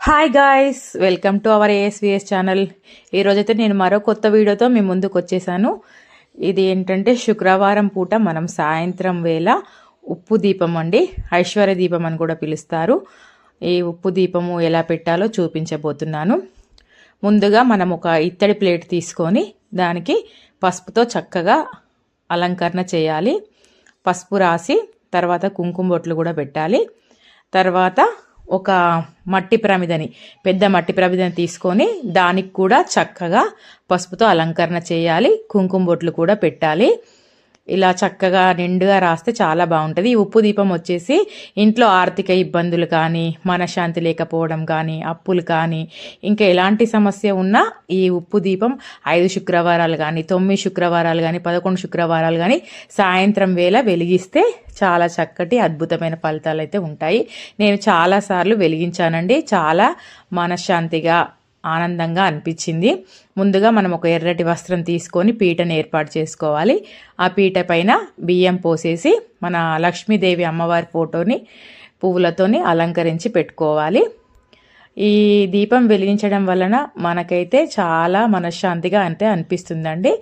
Hi guys, welcome to our ASVS channel. ఈరోజైతే నేను మరో కొత్త వీడియోతో మీ ముందుకు వచ్చేసాను. ఇది ఏంటంటే శుక్రవారం పూట మనం సాయంత్రం వేళ ఉప్పు దీపం అండి, ఐశ్వర్య దీపం అని కూడా పిలుస్తారు. ఈ ఉప్పు దీపము ఎలా పెట్టాలో చూపించబోతున్నాను. ముందుగా మనం ఒక ఇత్తడి ప్లేట్ తీసుకొని దానికి పసుపుతో చక్కగా అలంకరణ చేయాలి. పసుపు రాసి తర్వాత కుంకుమ బొట్లు కూడా పెట్టాలి. తర్వాత ఒక మట్టి ప్రమిదని, పెద్ద మట్టి ప్రమిదని తీసుకొని దానికి కూడా చక్కగా పసుపుతో అలంకరణ చేయాలి. కుంకుమ బొట్లు కూడా పెట్టాలి. ఇలా చక్కగా నిండుగా రాస్తే చాలా బాగుంటుంది. ఈ ఉప్పు దీపం వచ్చేసి ఇంట్లో ఆర్థిక ఇబ్బందులు కానీ, మనశ్శాంతి లేకపోవడం కానీ, అప్పులు కానీ, ఇంకా ఎలాంటి సమస్య ఉన్నా ఈ ఉప్పు దీపం 5 శుక్రవారాలు కానీ, 9 శుక్రవారాలు కానీ, 11 శుక్రవారాలు కానీ సాయంత్రం వేళ వెలిగిస్తే చాలా చక్కటి అద్భుతమైన ఫలితాలు అయితే ఉంటాయి. నేను చాలాసార్లు వెలిగించానండి. చాలా మనశ్శాంతిగా, ఆనందంగా అనిపించింది. ముందుగా మనం ఒక ఎర్రటి వస్త్రం తీసుకొని పీటను ఏర్పాటు చేసుకోవాలి. ఆ పీట పైన బియ్యం పోసేసి మన లక్ష్మీదేవి అమ్మవారి ఫోటోని పువ్వులతోని అలంకరించి పెట్టుకోవాలి. ఈ దీపం వెలిగించడం వలన మనకైతే చాలా మనశ్శాంతిగా అంటే అనిపిస్తుందండి.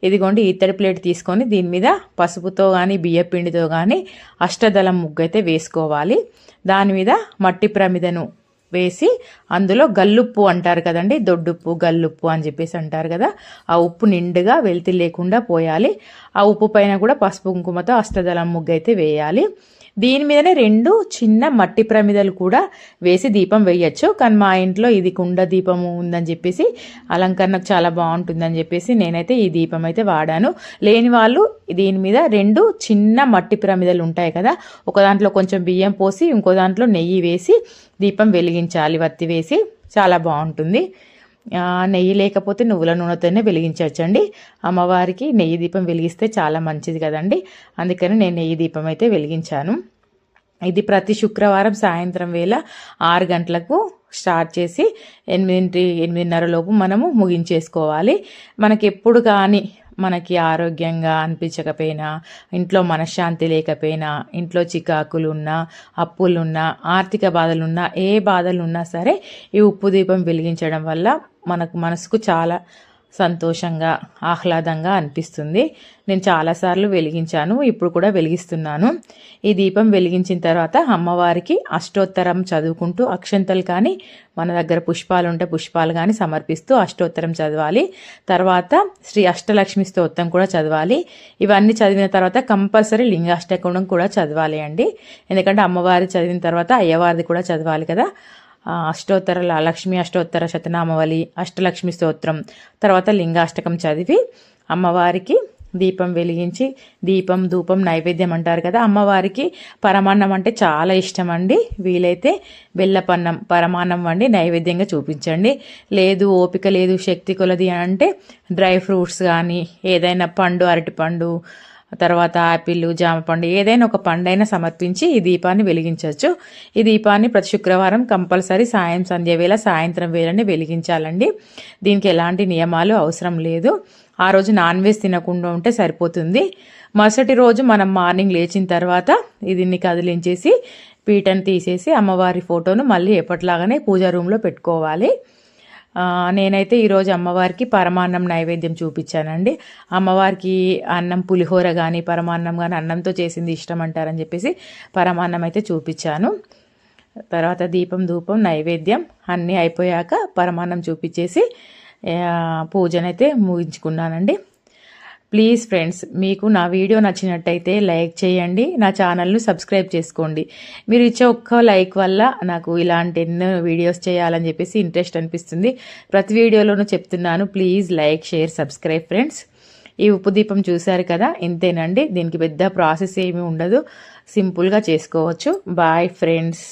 ఇదిగోండి, ఇత్తడి ప్లేట్ తీసుకొని దీని మీద పసుపుతో కానీ బియ్య పిండితో కానీ అష్టదళం ముగ్గు అయితే వేసుకోవాలి. దాని మీద మట్టి ప్రమిదను వేసి అందులో గల్లుప్పు అంటారు కదండి, దొడ్డుప్పు గల్లుప్పు అని చెప్పేసి అంటారు కదా, ఆ ఉప్పు నిండుగా వెలితి లేకుండా పోయాలి. ఆ ఉప్పు పైన కూడా పసుపు కుంకుమతో అష్టదళం ముగ్గు అయితే వేయాలి. దీని మీదనే 2 చిన్న మట్టి ప్రమిదలు కూడా వేసి దీపం వేయచ్చు. కానీ మా ఇంట్లో ఇది కుండ దీపము ఉందని చెప్పేసి అలంకరణకు చాలా బాగుంటుందని చెప్పేసి నేనైతే ఈ దీపం అయితే వాడాను. లేని వాళ్ళు దీని మీద 2 చిన్న మట్టి ప్రమిదలు ఉంటాయి కదా, ఒక దాంట్లో కొంచెం బియ్యం పోసి ఇంకో దాంట్లో నెయ్యి వేసి దీపం వెలిగించాలి. వత్తి వేసి చాలా బాగుంటుంది. నెయ్యి లేకపోతే నువ్వుల నూనెతోనే వెలిగించవచ్చండి. అమ్మవారికి నెయ్యి దీపం వెలిగిస్తే చాలా మంచిది కదండి. అందుకని నేను నెయ్యి దీపం అయితే వెలిగించాను. ఇది ప్రతి శుక్రవారం సాయంత్రం వేళ 6 గంటలకు స్టార్ట్ చేసి 8:30 లోపు మనము ముగించేసుకోవాలి. మనకి ఎప్పుడు కానీ మనకి ఆరోగ్యంగా అనిపించకపోయినా, ఇంట్లో మనశ్శాంతి లేకపోయినా, ఇంట్లో చికాకులున్నా, అప్పులున్నా, ఆర్థిక బాధలున్నా, ఏ బాధలున్నా సరే ఈ ఉప్పు దీపం వెలిగించడం వల్ల మనసుకు చాలా సంతోషంగా, ఆహ్లాదంగా అనిపిస్తుంది. నేను చాలాసార్లు వెలిగించాను, ఇప్పుడు కూడా వెలిగిస్తున్నాను. ఈ దీపం వెలిగించిన తర్వాత అమ్మవారికి అష్టోత్తరం చదువుకుంటూ, అక్షంతలు కానీ మన దగ్గర పుష్పాలు ఉంటే పుష్పాలు కానీ సమర్పిస్తూ అష్టోత్తరం చదవాలి. తర్వాత శ్రీ అష్టలక్ష్మి స్తోత్రం కూడా చదవాలి. ఇవన్నీ చదివిన తర్వాత కంపల్సరీ లింగాష్టకం కూడా చదవాలి అండి. ఎందుకంటే అమ్మవారి చదివిన తర్వాత అయ్యవారిది కూడా చదవాలి కదా. లక్ష్మీ అష్టోత్తర శతనామవళి, అష్టలక్ష్మి స్తోత్రం, తర్వాత లింగాష్టకం చదివి అమ్మవారికి దీపం వెలిగించి, దీపం ధూపం నైవేద్యం అంటారు కదా, అమ్మవారికి పరమాన్నం అంటే చాలా ఇష్టం అండి. వీలైతే బెల్లపన్నం పరమాన్నం వండి నైవేద్యంగా చూపించండి. లేదు ఓపిక లేదు, శక్తి కొలది అంటే డ్రై ఫ్రూట్స్ కానీ ఏదైనా పండు, అరటిపండు, తర్వాత ఆపిల్, జామపండు, ఏదైనా ఒక పండైనా సమర్పించి ఈ దీపాన్ని వెలిగించవచ్చు. ఈ దీపాన్ని ప్రతి శుక్రవారం కంపల్సరీ సంధ్య వేళ, సాయంత్రం వేళని వెలిగించాలండి. దీనికి ఎలాంటి నియమాలు అవసరం లేదు. ఆ రోజు నాన్ వెజ్ తినకుండా ఉంటే సరిపోతుంది. మరుసటి రోజు మనం మార్నింగ్ లేచిన తర్వాత దీన్ని కదిలించేసి పీటను తీసేసి అమ్మవారి ఫోటోను మళ్ళీ ఎప్పటిలాగానే పూజా రూమ్లో పెట్టుకోవాలి. నేనైతే ఈరోజు అమ్మవారికి పరమాన్నం నైవేద్యం చూపించానండి. అమ్మవారికి అన్నం పులిహోర కానీ పరమాన్నం కానీ అన్నంతో చేసింది ఇష్టం అంటారని చెప్పేసి పరమాన్నం అయితే చూపించాను. తర్వాత దీపం ధూపం నైవేద్యం అన్నీ అయిపోయాక పరమాన్నం చూపించేసి పూజనైతే ముగించుకున్నానండి. ప్లీజ్ ఫ్రెండ్స్, మీకు నా వీడియో నచ్చినట్టయితే లైక్ చేయండి, నా ఛానల్ను సబ్స్క్రైబ్ చేసుకోండి. మీరు ఇచ్చే ఒక్క లైక్ వల్ల నాకు ఇలాంటి ఎన్నో వీడియోస్ చేయాలని చెప్పేసి ఇంట్రెస్ట్ అనిపిస్తుంది. ప్రతి వీడియోలోనూ చెప్తున్నాను, please like, share, subscribe friends. ఈ ఉప్పు దీపం చూశారు కదా, ఇంతేనండి. దీనికి పెద్ద ప్రాసెస్ ఏమీ ఉండదు, సింపుల్గా చేసుకోవచ్చు. Bye friends.